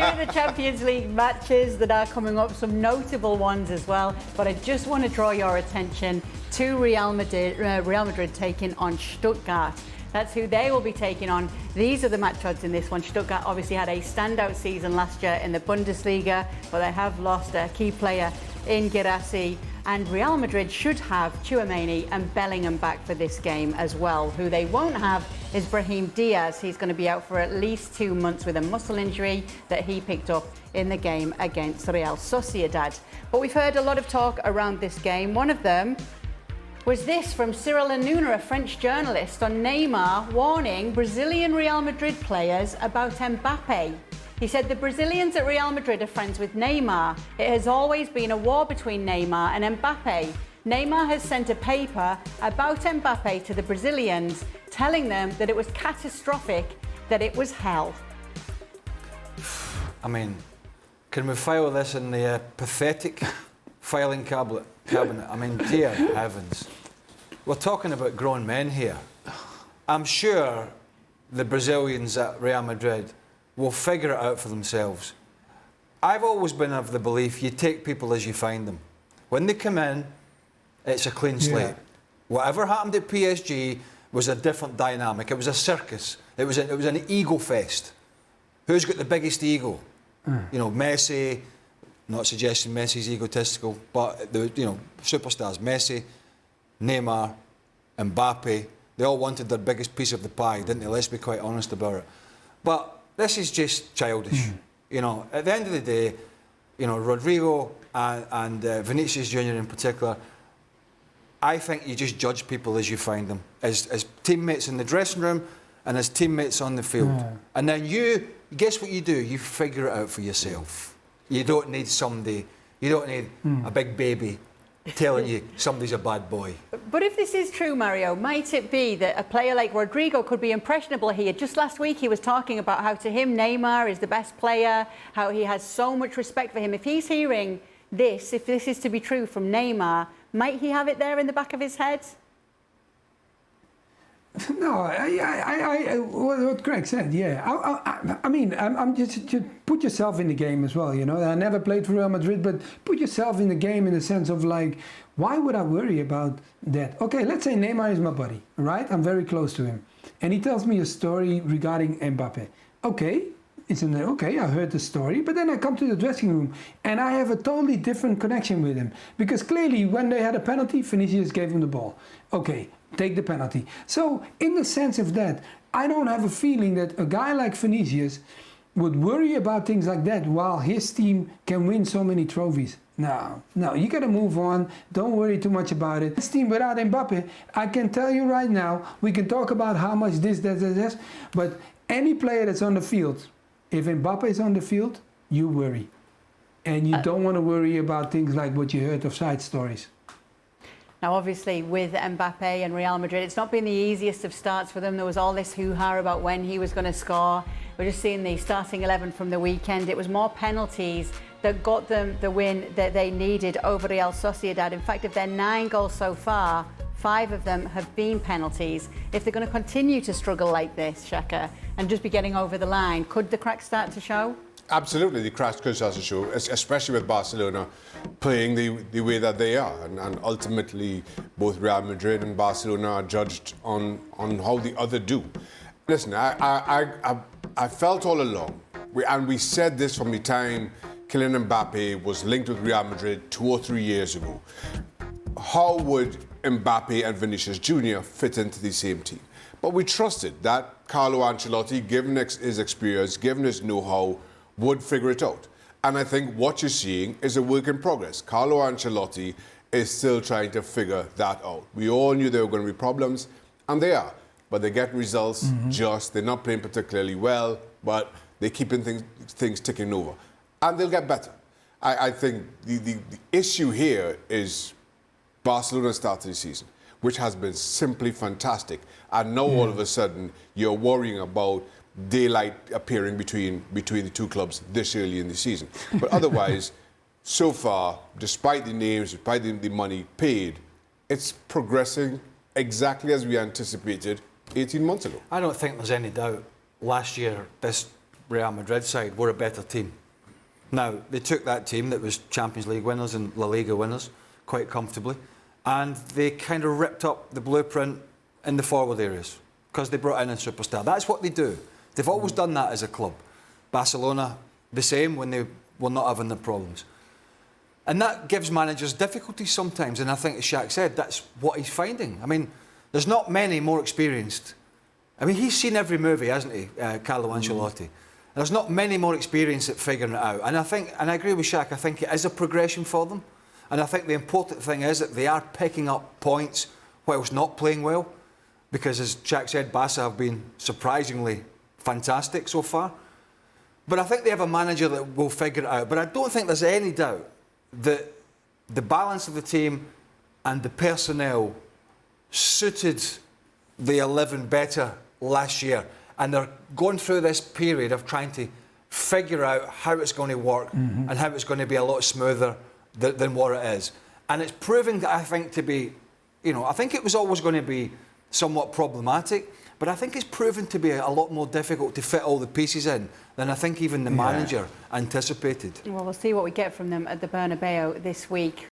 of the Champions League matches that are coming up, some notable ones as well. But I just want to draw your attention to Real Madrid taking on Stuttgart. That's who they will be taking on. These are the match odds in this one. Stuttgart obviously had a standout season last year in the Bundesliga, but they have lost a key player in Guirassy. And Real Madrid should have Tchouaméni and Bellingham back for this game as well. Who they won't have is Brahim Diaz. He's going to be out for at least 2 months with a muscle injury that he picked up in the game against Real Sociedad. But we've heard a lot of talk around this game. One of them was this from Cyril Hanouna, a French journalist, on Neymar warning Brazilian Real Madrid players about Mbappe. He said the Brazilians at Real Madrid are friends with Neymar. It has always been a war between Neymar and Mbappe. Neymar has sent a paper about Mbappe to the Brazilians, telling them that it was catastrophic, that it was hell. I mean, can we file this in the pathetic filing cabinet? I mean, dear heavens. We're talking about grown men here. I'm sure the Brazilians at Real Madrid will figure it out for themselves. I've always been of the belief you take people as you find them. When they come in, it's a clean slate. Whatever happened at PSG was a different dynamic. It was a circus. It was an ego fest. Who's got the biggest ego? You know, Messi. Not suggesting Messi's egotistical, but the superstars, Messi, Neymar, Mbappe, they all wanted their biggest piece of the pie, didn't they? Let's be quite honest about it. But this is just childish. You know, at the end of the day, you know, Rodrigo and Vinicius Junior in particular, I think you just judge people as you find them, as teammates in the dressing room and as teammates on the field. And then you, guess what you do? You figure it out for yourself. You don't need somebody, you don't need a big baby telling you somebody's a bad boy. But if this is true, Mario, might it be that a player like Rodrigo could be impressionable here? Just last week he was talking about how to him Neymar is the best player, how he has so much respect for him. If he's hearing this, if this is to be true from Neymar, might he have it there in the back of his head? No, what Greg said, I mean, I'm just put yourself in the game as well, you know. I never played for Real Madrid, but put yourself in the game in the sense of like, why would I worry about that? Okay, let's say Neymar is my buddy, right? I'm very close to him. And he tells me a story regarding Mbappe. Okay, I heard the story, but then I come to the dressing room and I have a totally different connection with him. Because clearly when they had a penalty, Vinicius gave him the ball. Okay, take the penalty. So in the sense of that, I don't have a feeling that a guy like Vinicius would worry about things like that while his team can win so many trophies. No, you got to move on. Don't worry too much about it. This team without Mbappe, I can tell you right now, we can talk about how much this, but any player that's on the field, if Mbappe is on the field, you worry. And you don't want to worry about things like what you heard of side stories. Now, obviously, with Mbappe and Real Madrid, it's not been the easiest of starts for them. There was all this hoo-ha about when he was going to score. We're just seeing the starting 11 from the weekend. It was more penalties that got them the win that they needed over Real Sociedad. In fact, of their 9 goals so far, 5 of them have been penalties. If they're going to continue to struggle like this, Shaka, and just be getting over the line, could the cracks start to show? Absolutely, the cracks could start to show, especially with Barcelona playing the way that they are. And ultimately, both Real Madrid and Barcelona are judged on how the other do. Listen, I felt all along, and we said this from the time Kylian Mbappe was linked with Real Madrid 2 or 3 years ago. How would Mbappe and Vinicius Junior fit into the same team? But we trusted that Carlo Ancelotti, given his experience, given his know-how, would figure it out. And I think what you're seeing is a work in progress. Carlo Ancelotti is still trying to figure that out. We all knew there were going to be problems, and they are. But they get results they're not playing particularly well, but they're keeping things ticking over. And they'll get better. I think the issue here is Barcelona's start to the season, which has been simply fantastic. And now all of a sudden, you're worrying about daylight appearing between the two clubs this early in the season. But otherwise, so far, despite the names, despite the money paid, it's progressing exactly as we anticipated 18 months ago. I don't think there's any doubt. Last year, this Real Madrid side were a better team. Now, they took that team that was Champions League winners and La Liga winners quite comfortably, and they kind of ripped up the blueprint in the forward areas because they brought in a superstar. That's what they do. They've always done that as a club. Barcelona, the same when they were not having the problems. And that gives managers difficulties sometimes, and I think, as Shaq said, that's what he's finding. I mean, there's not many more experienced. I mean, he's seen every movie, hasn't he, Carlo Ancelotti? There's not many more experienced at figuring it out. And I agree with Shaq, I think it is a progression for them. And I think the important thing is that they are picking up points whilst not playing well. Because, as Shaq said, Barca have been surprisingly fantastic so far. But I think they have a manager that will figure it out. But I don't think there's any doubt that the balance of the team and the personnel suited the 11 better last year. And they're going through this period of trying to figure out how it's going to work and how it's going to be a lot smoother than what it is. And it's proving, I think, to be, I think it was always going to be somewhat problematic, but I think it's proven to be a lot more difficult to fit all the pieces in than I think even the manager anticipated. Well, we'll see what we get from them at the Bernabeu this week.